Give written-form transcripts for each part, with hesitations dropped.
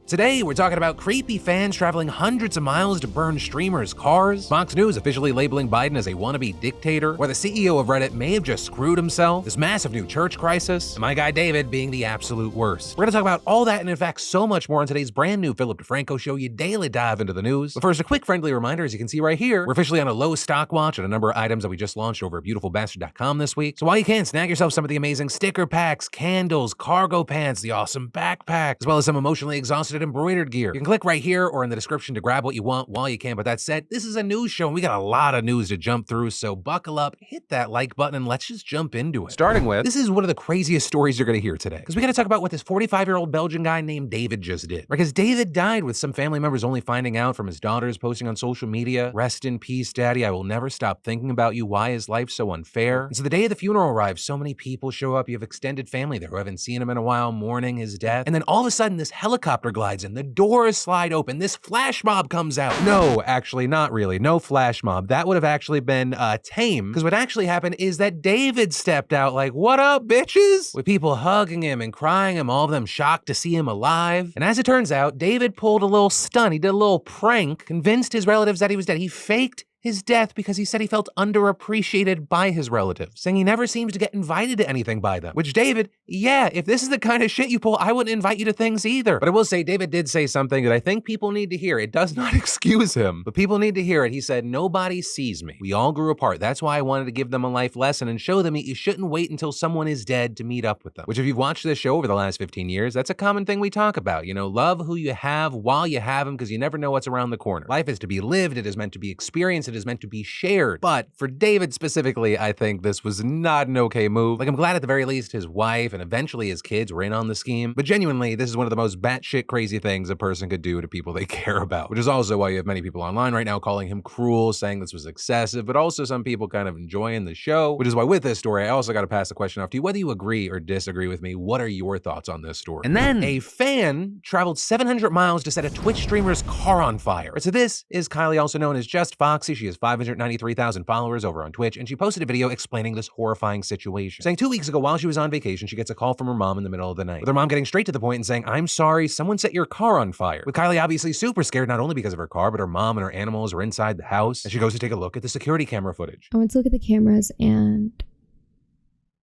Today, we're talking about creepy fans traveling hundreds of miles to burn streamers' cars, Fox News officially labeling Biden as a wannabe dictator, where the CEO of Reddit may have just screwed himself, this massive new church crisis, and my guy David being the absolute worst. We're gonna talk about all that and in fact so much more on today's brand new Philip DeFranco show, you daily dive into the news. But first, a quick friendly reminder, as you can see right here, we're officially on a low stock watch on a number of items that we just launched over at beautifulbastard.com this week. So while you can, snag yourself some of the amazing sticker packs, candles, cargo pants, the awesome backpack, as well as some emotionally exhausted embroidered gear. You can click right here or in the description to grab what you want while you can. But that said, this is a news show and we got a lot of news to jump through, so buckle up, hit that like button, and let's just jump into it. Starting with, this is one of the craziest stories you're gonna hear today, because we gotta talk about what this 45-year-old Belgian guy named David just did. Because David died with some family members only finding out from his daughters posting on social media, "Rest in peace, Daddy, I will never stop thinking about you. Why is life so unfair?" And so the day of the funeral arrives, so many people show up. You have extended family there who haven't seen him in a while, mourning his death. And then all of a sudden, this helicopter glides in, the doors slide open, this flash mob comes out. No, actually, not really. No flash mob. That would have actually been tame, because what actually happened is that David stepped out like, "What up, bitches?" With people hugging him and crying him, all of them shocked to see him alive. And as it turns out, David pulled a little stunt. He did a little prank, convinced his relatives that he was dead. He faked his death because he said he felt underappreciated by his relatives, saying he never seems to get invited to anything by them. Which, David, yeah, if this is the kind of shit you pull, I wouldn't invite you to things either. But I will say, David did say something that I think people need to hear. It does not excuse him, but people need to hear it. He said, "Nobody sees me. We all grew apart. That's why I wanted to give them a life lesson and show them that you shouldn't wait until someone is dead to meet up with them." Which, if you've watched this show over the last 15 years, that's a common thing we talk about. You know, love who you have while you have them, because you never know what's around the corner. Life is to be lived. It is meant to be experienced. It is meant to be shared. But for David specifically, I think this was not an okay move. Like, I'm glad at the very least his wife and eventually his kids were in on the scheme. But genuinely, this is one of the most batshit crazy things a person could do to people they care about. Which is also why you have many people online right now calling him cruel, saying this was excessive, but also some people kind of enjoying the show. Which is why with this story, I also got to pass the question off to you. Whether you agree or disagree with me, what are your thoughts on this story? And then a fan traveled 700 miles to set a Twitch streamer's car on fire. So this is Kylie, also known as Just Foxy. She has 593,000 followers over on Twitch, and she posted a video explaining this horrifying situation, saying 2 weeks ago while she was on vacation, she gets a call from her mom in the middle of the night, with her mom getting straight to the point and saying, "I'm sorry, someone set your car on fire." With Kylie obviously super scared, not only because of her car, but her mom and her animals are inside the house, and she goes to take a look at the security camera footage. I went to look at the cameras and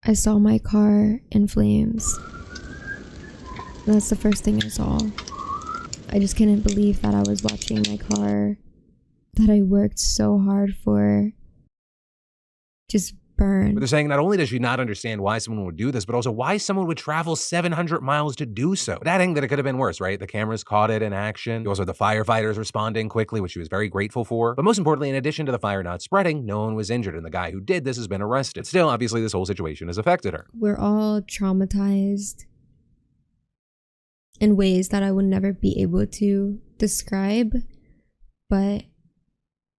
I saw my car in flames. And that's the first thing I saw. I just couldn't believe that I was watching my car that I worked so hard for just burn. But they're saying not only does she not understand why someone would do this, but also why someone would travel 700 miles to do so. But adding that it could have been worse, right? The cameras caught it in action. You also had the firefighters responding quickly, which she was very grateful for. But most importantly, in addition to the fire not spreading, no one was injured, and the guy who did this has been arrested. Still, obviously, this whole situation has affected her. We're all traumatized in ways that I would never be able to describe, but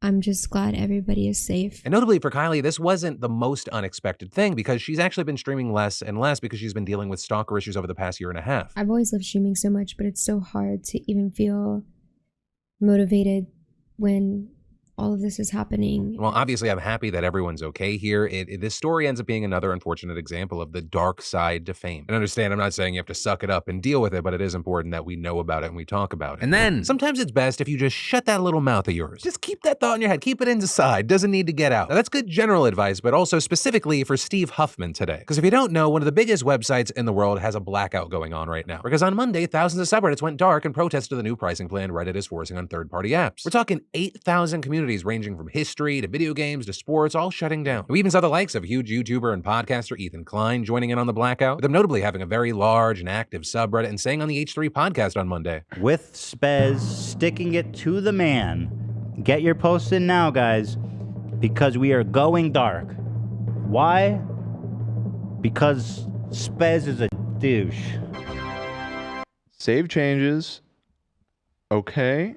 I'm just glad everybody is safe. And notably for Kylie, this wasn't the most unexpected thing, because she's actually been streaming less and less because she's been dealing with stalker issues over the past year and a half. I've always loved streaming so much, but it's so hard to even feel motivated when all of this is happening. Well, obviously, I'm happy that everyone's okay here. This story ends up being another unfortunate example of the dark side to fame. And understand, I'm not saying you have to suck it up and deal with it, but it is important that we know about it and we talk about it. And then, sometimes it's best if you just shut that little mouth of yours. Just keep that thought in your head. Keep it inside. Doesn't need to get out. Now, that's good general advice, but also specifically for Steve Huffman today. Because if you don't know, one of the biggest websites in the world has a blackout going on right now. Because on Monday, thousands of subreddits went dark in protest to the new pricing plan Reddit is forcing on third-party apps. We're talking 8,000 communities ranging from history to video games to sports, all shutting down. We even saw the likes of huge YouTuber and podcaster Ethan Klein joining in on the blackout, with him notably having a very large and active subreddit and saying on the H3 podcast on Monday, "With Spez sticking it to the man. Get your posts in now, guys, because we are going dark. Why? Because Spez is a douche." Save changes. Okay.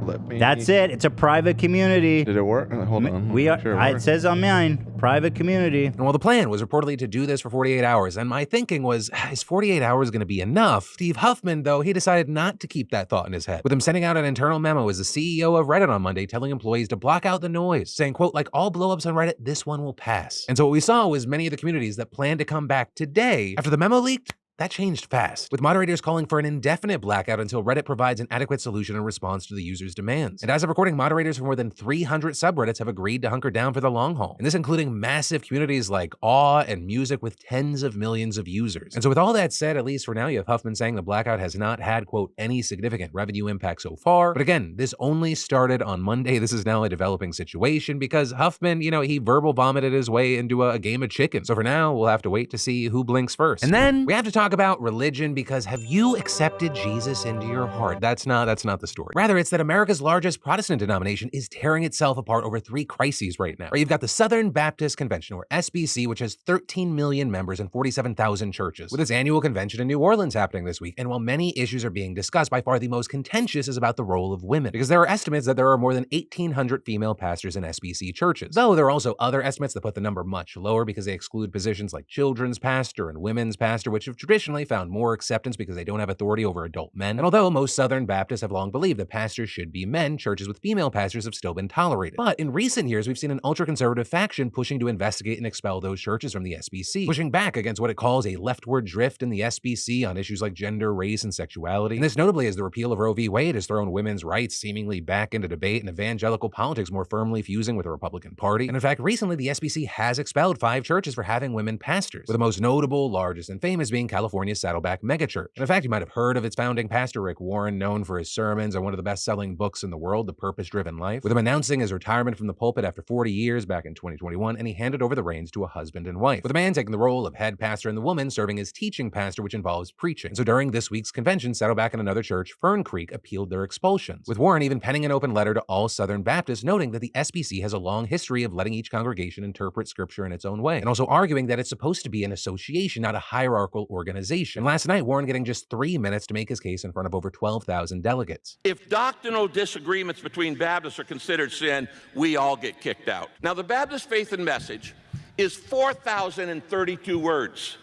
Let me... That's it. It's a private community. Did it work? Hold on. We are. Sure it It says on mine, private community. And well, the plan was reportedly to do this for 48 hours, and my thinking was, is 48 hours going to be enough? Steve Huffman, though, he decided not to keep that thought in his head, with him sending out an internal memo as the CEO of Reddit on Monday telling employees to block out the noise, saying, quote, "Like all blowups on Reddit, this one will pass." And so what we saw was many of the communities that planned to come back today, after the memo leaked, that changed fast, with moderators calling for an indefinite blackout until Reddit provides an adequate solution in response to the users' demands. And as of recording, moderators from more than 300 subreddits have agreed to hunker down for the long haul, and this including massive communities like Awe and Music with tens of millions of users. And so with all that said, at least for now, you have Huffman saying the blackout has not had, quote, any significant revenue impact so far. But again, this only started on Monday. This is now a developing situation because Huffman, he verbal vomited his way into a game of chicken. So for now, we'll have to wait to see who blinks first. And then we have to talk about religion, because have you accepted Jesus into your heart? That's not the story. Rather, it's that America's largest Protestant denomination is tearing itself apart over three crises right now. You've got the Southern Baptist Convention, or SBC, which has 13 million members and 47,000 churches, with its annual convention in New Orleans happening this week. And while many issues are being discussed, by far the most contentious is about the role of women, because there are estimates that there are more than 1,800 female pastors in SBC churches. Though there are also other estimates that put the number much lower because they exclude positions like children's pastor and women's pastor, which have traditionally found more acceptance because they don't have authority over adult men. And although most Southern Baptists have long believed that pastors should be men, churches with female pastors have still been tolerated. But in recent years, we've seen an ultra-conservative faction pushing to investigate and expel those churches from the SBC, pushing back against what it calls a leftward drift in the SBC on issues like gender, race, and sexuality. And this notably as the repeal of Roe v. Wade has thrown women's rights seemingly back into debate and evangelical politics more firmly fusing with the Republican Party. And in fact, recently the SBC has expelled 5 churches for having women pastors, with the most notable, largest, and famous being California's Saddleback megachurch. And in fact, you might have heard of its founding pastor, Rick Warren, known for his sermons and one of the best-selling books in the world, The Purpose-Driven Life, with him announcing his retirement from the pulpit after 40 years back in 2021, and he handed over the reins to a husband and wife, with the man taking the role of head pastor and the woman serving as teaching pastor, which involves preaching. And so during this week's convention, Saddleback and another church, Fern Creek, appealed their expulsions, with Warren even penning an open letter to all Southern Baptists, noting that the SBC has a long history of letting each congregation interpret scripture in its own way, and also arguing that it's supposed to be an association, not a hierarchical organization. And last night, Warren getting just 3 minutes to make his case in front of over 12,000 delegates. If doctrinal disagreements between Baptists are considered sin, we all get kicked out. Now, the Baptist Faith and Message is 4,032 words.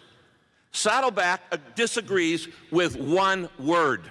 Saddleback disagrees with 1 word.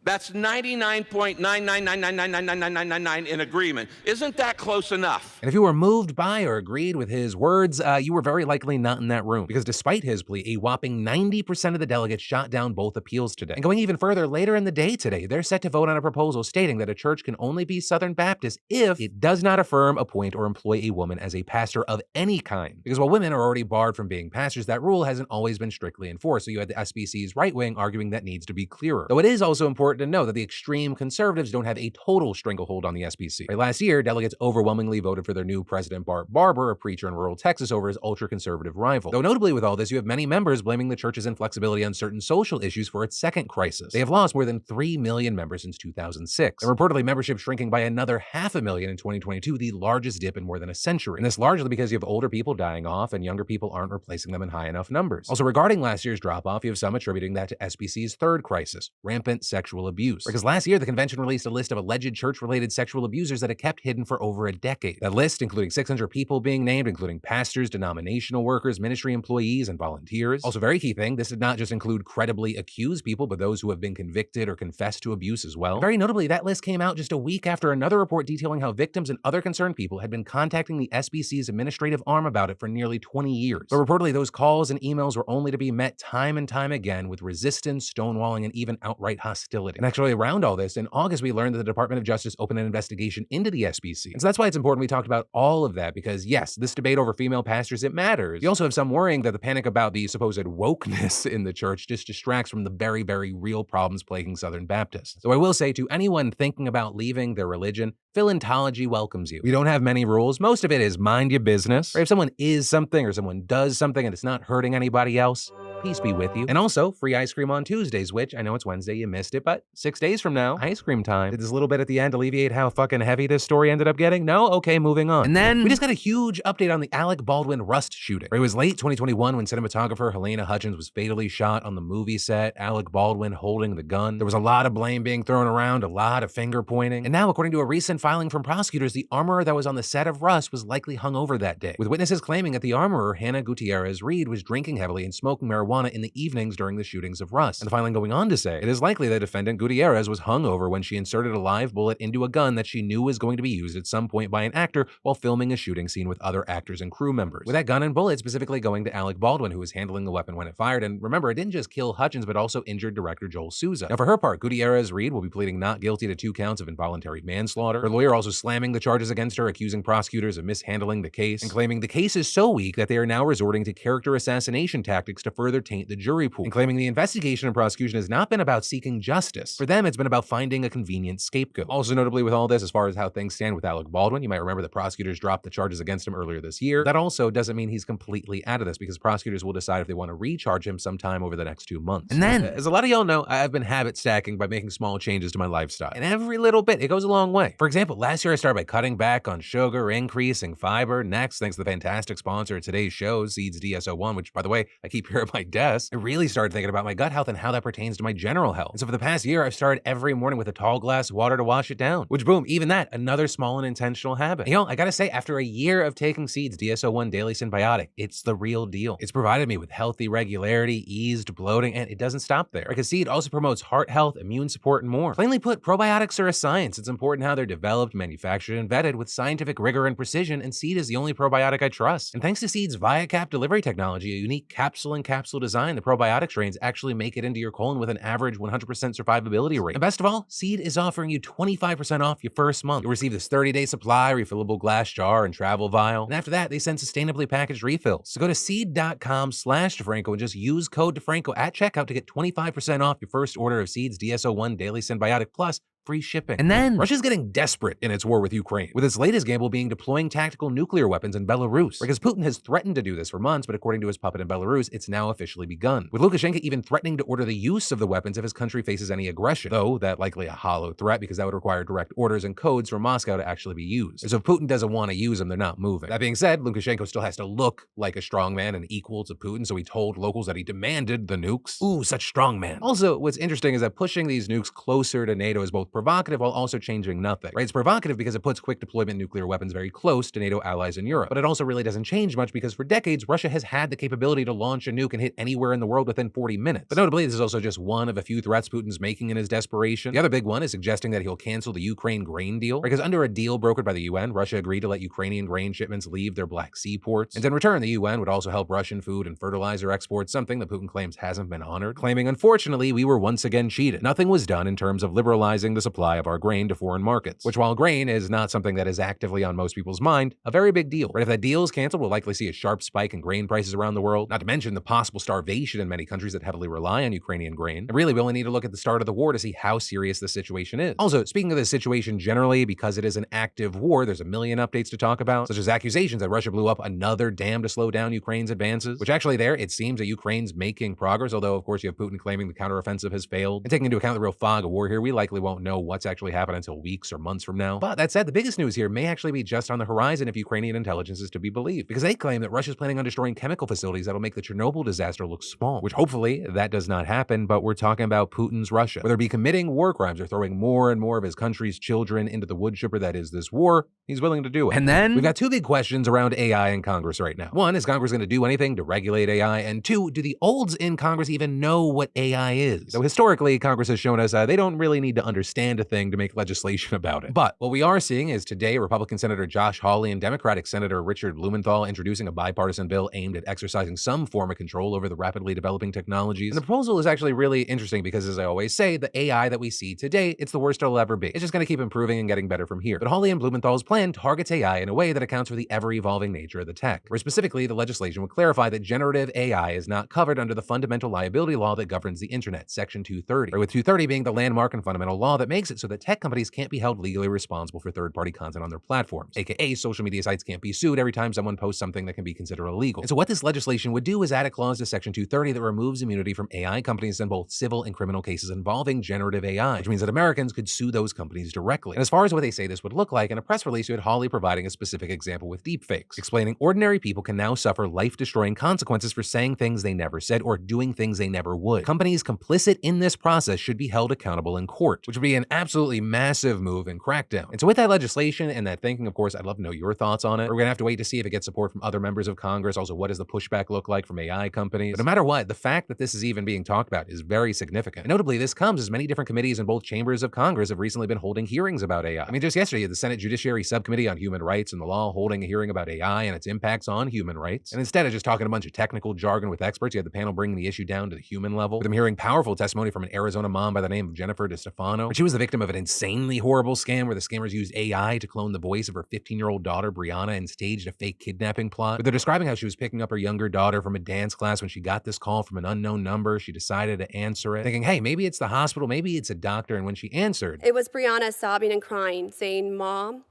That's 99.999999999 in agreement. Isn't that close enough? And if you were moved by or agreed with his words, you were very likely not in that room, because despite his plea, a whopping 90% of the delegates shot down both appeals today. And going even further, later in the day today, they're set to vote on a proposal stating that a church can only be Southern Baptist if it does not affirm, appoint, or employ a woman as a pastor of any kind. Because while women are already barred from being pastors, that rule hasn't always been strictly enforced. So you had the SBC's right wing arguing that needs to be clearer. Though it is also important to know that the extreme conservatives don't have a total stranglehold on the SBC. Right, last year, delegates overwhelmingly voted for their new president, Bart Barber, a preacher in rural Texas, over his ultra-conservative rival. Though notably with all this, you have many members blaming the church's inflexibility on certain social issues for its second crisis. They have lost more than 3 million members since 2006, and reportedly membership shrinking by another 500,000 in 2022, the largest dip in more than a century. And this largely because you have older people dying off and younger people aren't replacing them in high enough numbers. Also, regarding last year's drop-off, you have some attributing that to SBC's third crisis, rampant sexual abuse. Because last year, the convention released a list of alleged church-related sexual abusers that it kept hidden for over a decade. That list, including 600 people being named, including pastors, denominational workers, ministry employees, and volunteers. Also, very key thing, this did not just include credibly accused people, but those who have been convicted or confessed to abuse as well. And very notably, that list came out just a week after another report detailing how victims and other concerned people had been contacting the SBC's administrative arm about it for nearly 20 years. But reportedly, those calls and emails were only to be met time and time again with resistance, stonewalling, and even outright hostility. And actually, around all this, in August, we learned that the Department of Justice opened an investigation into the SBC. And so that's why it's important we talked about all of that, because yes, this debate over female pastors, it matters. You also have some worrying that the panic about the supposed wokeness in the church just distracts from the very, very real problems plaguing Southern Baptists. So I will say to anyone thinking about leaving their religion, Philantology welcomes you. We don't have many rules. Most of it is mind your business. Or if someone is something or someone does something and it's not hurting anybody else, peace be with you. And also, free ice cream on Tuesdays, which I know it's Wednesday, you missed it, but 6 days from now, ice cream time. Did this little bit at the end alleviate how fucking heavy this story ended up getting? No? Okay, moving on. And then we just got a huge update on the Alec Baldwin Rust shooting. It was late 2021 when cinematographer Helena Hutchins was fatally shot on the movie set, Alec Baldwin holding the gun. There was a lot of blame being thrown around, a lot of finger pointing. And now, according to a recent filing from prosecutors, the armorer that was on the set of Rust was likely hungover that day, with witnesses claiming that the armorer, Hannah Gutierrez Reed, was drinking heavily and smoking marijuana marijuana in the evenings during the shootings of Rust. And the filing going on to say, it is likely that defendant Gutierrez was hungover when she inserted a live bullet into a gun that she knew was going to be used at some point by an actor while filming a shooting scene with other actors and crew members. With that gun and bullet specifically going to Alec Baldwin, who was handling the weapon when it fired. And remember, it didn't just kill Hutchins, but also injured director Joel Souza. Now, for her part, Gutierrez Reed will be pleading not guilty to 2 counts of involuntary manslaughter. Her lawyer also slamming the charges against her, accusing prosecutors of mishandling the case, and claiming the case is so weak that they are now resorting to character assassination tactics to further taint the jury pool, and claiming the investigation and prosecution has not been about seeking justice. For them, it's been about finding a convenient scapegoat. Also notably with all this, as far as how things stand with Alec Baldwin, you might remember that prosecutors dropped the charges against him earlier this year. That also doesn't mean he's completely out of this, because prosecutors will decide if they want to recharge him sometime over the next 2 months. And then, as a lot of y'all know, I've been habit stacking by making small changes to my lifestyle. And every little bit, it goes a long way. For example, last year I started by cutting back on sugar, increasing fiber. Next, thanks to the fantastic sponsor of today's show, Seeds DS-01, which, by the way, I keep here at my desk, I really started thinking about my gut health and how that pertains to my general health. And so for the past year, I've started every morning with a tall glass of water to wash it down. Which, boom, even that, another small and intentional habit. And, I gotta say, after a year of taking Seeds DS-01 Daily Symbiotic, it's the real deal. It's provided me with healthy regularity, eased bloating, and it doesn't stop there. Because Seed also promotes heart health, immune support, and more. Plainly put, probiotics are a science. It's important how they're developed, manufactured, and vetted with scientific rigor and precision, and Seed is the only probiotic I trust. And thanks to Seed's ViaCap delivery technology, a unique capsule design, the probiotic strains actually make it into your colon with an average 100% survivability rate. And best of all, Seed is offering you 25% off your first month. You'll receive this 30-day supply, refillable glass jar, and travel vial. And after that, they send sustainably packaged refills. So go to seed.com/DeFranco and just use code DeFranco at checkout to get 25% off your first order of Seed's DS-01 Daily Symbiotic Plus free shipping. And then Russia's getting desperate in its war with Ukraine, with its latest gamble being deploying tactical nuclear weapons in Belarus, because Putin has threatened to do this for months, but according to his puppet in Belarus, it's now officially begun, with Lukashenko even threatening to order the use of the weapons if his country faces any aggression, though that likely a hollow threat, because that would require direct orders and codes from Moscow to actually be used. And so if Putin doesn't want to use them, they're not moving. That being said, Lukashenko still has to look like a strongman and equal to Putin, so he told locals that he demanded the nukes. Ooh, such strongman. Also, what's interesting is that pushing these nukes closer to NATO is both provocative while also changing nothing, right? It's provocative because it puts quick deployment nuclear weapons very close to NATO allies in Europe, but it also really doesn't change much because for decades, Russia has had the capability to launch a nuke and hit anywhere in the world within 40 minutes. But notably, this is also just one of a few threats Putin's making in his desperation. The other big one is suggesting that he'll cancel the Ukraine grain deal, because under a deal brokered by the UN, Russia agreed to let Ukrainian grain shipments leave their Black Sea ports. And in return, the UN would also help Russian food and fertilizer exports, something that Putin claims hasn't been honored, claiming, unfortunately, we were once again cheated. Nothing was done in terms of liberalizing the supply of our grain to foreign markets, which, while grain is not something that is actively on most people's mind, a very big deal. Right? If that deal is canceled, we'll likely see a sharp spike in grain prices around the world, not to mention the possible starvation in many countries that heavily rely on Ukrainian grain. And really, we only need to look at the start of the war to see how serious the situation is. Also, speaking of the situation generally, because it is an active war, there's a million updates to talk about, such as accusations that Russia blew up another dam to slow down Ukraine's advances, which actually there, it seems that Ukraine's making progress, although of course you have Putin claiming the counteroffensive has failed. And taking into account the real fog of war here, we likely won't know what's actually happened until weeks or months from now. But that said, the biggest news here may actually be just on the horizon if Ukrainian intelligence is to be believed, because they claim that Russia's planning on destroying chemical facilities that'll make the Chernobyl disaster look small, which hopefully that does not happen, but we're talking about Putin's Russia. Whether it be committing war crimes or throwing more and more of his country's children into the wood chipper that is this war, he's willing to do it. And then we've got two big questions around AI in Congress right now. One, is Congress going to do anything to regulate AI? And two, do the olds in Congress even know what AI is? So historically, Congress has shown us they don't really need to understand a thing to make legislation about it. But what we are seeing is today, Republican Senator Josh Hawley and Democratic Senator Richard Blumenthal introducing a bipartisan bill aimed at exercising some form of control over the rapidly developing technologies. And the proposal is actually really interesting because, as I always say, the AI that we see today, it's the worst it'll ever be. It's just going to keep improving and getting better from here. But Hawley and Blumenthal's plan targets AI in a way that accounts for the ever-evolving nature of the tech, where specifically the legislation would clarify that generative AI is not covered under the fundamental liability law that governs the internet, Section 230, or with 230 being the landmark and fundamental law that makes it so that tech companies can't be held legally responsible for third-party content on their platforms, aka social media sites can't be sued every time someone posts something that can be considered illegal. And so what this legislation would do is add a clause to Section 230 that removes immunity from AI companies in both civil and criminal cases involving generative AI, which means that Americans could sue those companies directly. And as far as what they say this would look like, in a press release, you had Hawley providing a specific example with deepfakes, explaining ordinary people can now suffer life-destroying consequences for saying things they never said or doing things they never would. Companies complicit in this process should be held accountable in court, which would be an absolutely massive move and crackdown. And so with that legislation and that thinking, of course, I'd love to know your thoughts on it. We're gonna have to wait to see if it gets support from other members of Congress. Also, what does the pushback look like from AI companies? But no matter what, the fact that this is even being talked about is very significant. And notably, this comes as many different committees in both chambers of Congress have recently been holding hearings about AI. I mean, just yesterday, the Senate Judiciary Subcommittee on Human Rights and the Law holding a hearing about AI and its impacts on human rights. And instead of just talking a bunch of technical jargon with experts, you had the panel bringing the issue down to the human level, with them hearing powerful testimony from an Arizona mom by the name of Jennifer DeStefano. She was the victim of an insanely horrible scam where the scammers used AI to clone the voice of her 15-year-old daughter, Brianna, and staged a fake kidnapping plot. But they're describing how she was picking up her younger daughter from a dance class when she got this call from an unknown number. She decided to answer it, thinking, hey, maybe it's the hospital, maybe it's a doctor. And when she answered, it was Brianna sobbing and crying, saying, "Mom."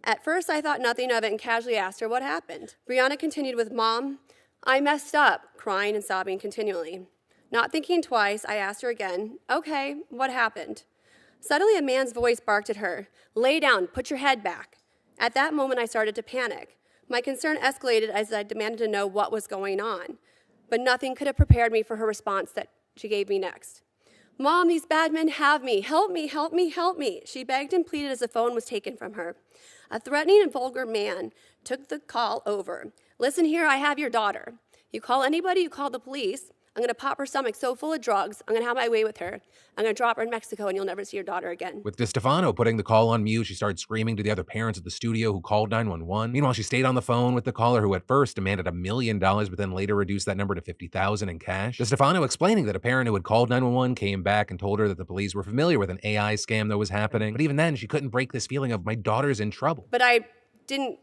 At first, I thought nothing of it and casually asked her what happened. Brianna continued with, "Mom, I messed up," crying and sobbing continually. Not thinking twice, I asked her again, "Okay, what happened?" Suddenly, a man's voice barked at her, "Lay down, put your head back." At that moment, I started to panic. My concern escalated as I demanded to know what was going on, but nothing could have prepared me for her response that she gave me next. "Mom, these bad men have me. Help me, help me, help me." She begged and pleaded as the phone was taken from her. A threatening and vulgar man took the call over. "Listen here, I have your daughter. You call anybody, you call the police. I'm going to pop her stomach so full of drugs, I'm going to have my way with her. I'm going to drop her in Mexico and you'll never see your daughter again." With DeStefano putting the call on mute, she started screaming to the other parents at the studio who called 911. Meanwhile, she stayed on the phone with the caller who at first demanded $1 million, but then later reduced that number to $50,000 in cash. DeStefano explaining that a parent who had called 911 came back and told her that the police were familiar with an AI scam that was happening. But even then, she couldn't break this feeling of my daughter's in trouble. But I didn't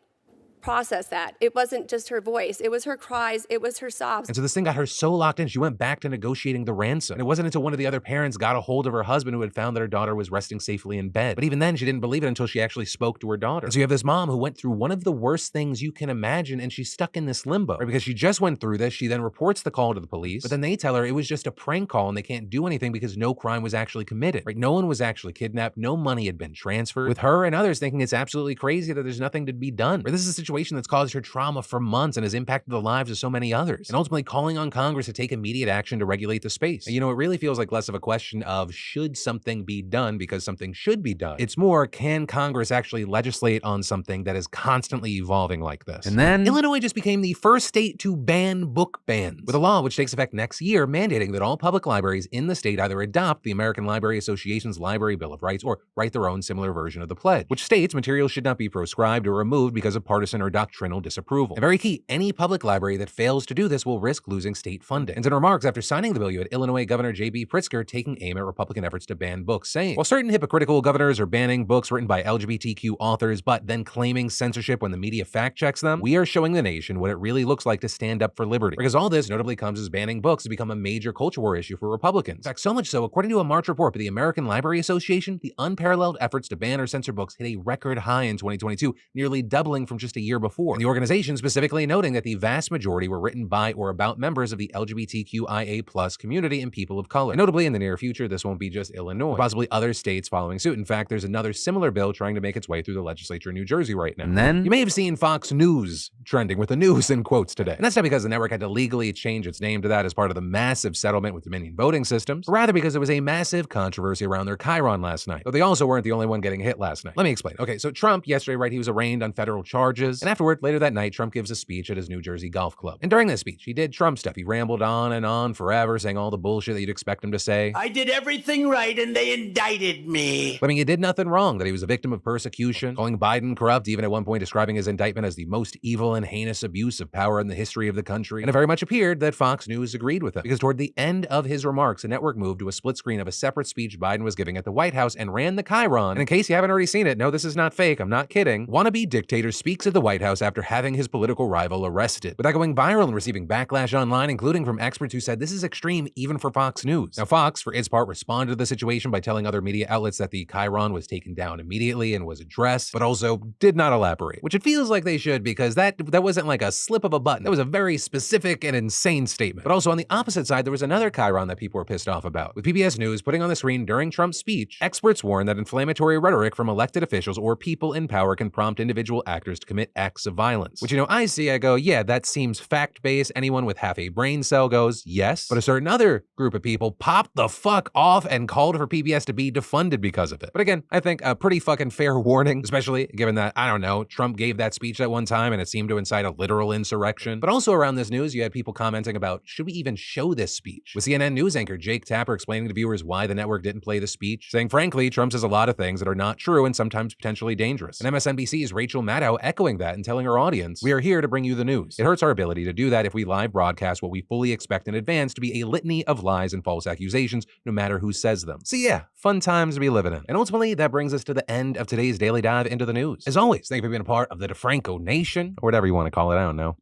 process that. It wasn't just her voice. It was her cries. It was her sobs. And so this thing got her so locked in, she went back to negotiating the ransom. And it wasn't until one of the other parents got a hold of her husband who had found that her daughter was resting safely in bed. But even then, she didn't believe it until she actually spoke to her daughter. And so you have this mom who went through one of the worst things you can imagine, and she's stuck in this limbo. Right? Because she just went through this, she then reports the call to the police, but then they tell her it was just a prank call and they can't do anything because no crime was actually committed. Right? No one was actually kidnapped. No money had been transferred. With her and others thinking it's absolutely crazy that there's nothing to be done. Right? This is a situation that's caused her trauma for months and has impacted the lives of so many others, and ultimately calling on Congress to take immediate action to regulate the space. And, you know, it really feels like less of a question of should something be done because something should be done. It's more, can Congress actually legislate on something that is constantly evolving like this? And then Illinois just became the first state to ban book bans, with a law which takes effect next year mandating that all public libraries in the state either adopt the American Library Association's Library Bill of Rights or write their own similar version of the pledge, which states materials should not be proscribed or removed because of partisan or doctrinal disapproval. And very key, any public library that fails to do this will risk losing state funding. And in remarks after signing the bill, you had Illinois Governor J.B. Pritzker taking aim at Republican efforts to ban books, saying, while certain hypocritical governors are banning books written by LGBTQ authors, but then claiming censorship when the media fact checks them, we are showing the nation what it really looks like to stand up for liberty. Because all this notably comes as banning books has become a major culture war issue for Republicans. In fact, so much so, according to a March report by the American Library Association, the unparalleled efforts to ban or censor books hit a record high in 2022, nearly doubling from just a year before. And the organization specifically noting that the vast majority were written by or about members of the LGBTQIA+ community and people of color. And notably, in the near future, this won't be just Illinois, possibly other states following suit. In fact, there's another similar bill trying to make its way through the legislature in New Jersey right now. And then you may have seen Fox News trending with the news in quotes today. And that's not because the network had to legally change its name to that as part of the massive settlement with Dominion Voting Systems, but rather because there was a massive controversy around their Chiron last night. Though they also weren't the only one getting hit last night. Let me explain. Okay, so Trump, yesterday, right, he was arraigned on federal charges. And afterward, later that night, Trump gives a speech at his New Jersey golf club. And during this speech, he did Trump stuff. He rambled on and on forever, saying all the bullshit that you'd expect him to say. I did everything right and they indicted me. I mean, he did nothing wrong, that he was a victim of persecution, calling Biden corrupt, even at one point describing his indictment as the most evil and heinous abuse of power in the history of the country. And it very much appeared that Fox News agreed with him, because toward the end of his remarks, the network moved to a split screen of a separate speech Biden was giving at the White House and ran the Chiron. And in case you haven't already seen it, no, this is not fake, I'm not kidding. Wannabe dictator speaks at the White House after having his political rival arrested, with that going viral and receiving backlash online, including from experts who said this is extreme even for Fox News. Now, Fox, for its part, responded to the situation by telling other media outlets that the Chiron was taken down immediately and was addressed, but also did not elaborate, which it feels like they should, because that wasn't like a slip of a button. That was a very specific and insane statement. But also on the opposite side, there was another Chiron that people were pissed off about. With PBS News putting on the screen during Trump's speech, experts warn that inflammatory rhetoric from elected officials or people in power can prompt individual actors to commit acts of violence. Which, I see, I go, yeah, that seems fact-based. Anyone with half a brain cell goes, yes. But a certain other group of people popped the fuck off and called for PBS to be defunded because of it. But again, I think a pretty fucking fair warning, especially given that, I don't know, Trump gave that speech at one time and it seemed to incite a literal insurrection. But also around this news, you had people commenting about, should we even show this speech? With CNN news anchor Jake Tapper explaining to viewers why the network didn't play the speech, saying, frankly, Trump says a lot of things that are not true and sometimes potentially dangerous. And MSNBC's Rachel Maddow echoing that and telling her audience, we are here to bring you the news. It hurts our ability to do that if we live broadcast what we fully expect in advance to be a litany of lies and false accusations, no matter who says them. So yeah, fun times to be living in. And ultimately, that brings us to the end of today's Daily Dive into the news. As always, thank you for being a part of the DeFranco Nation, or whatever you want to call it, I don't know.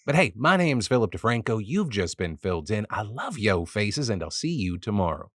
But hey, my name's Philip DeFranco. You've just been filled in. I love yo faces, and I'll see you tomorrow.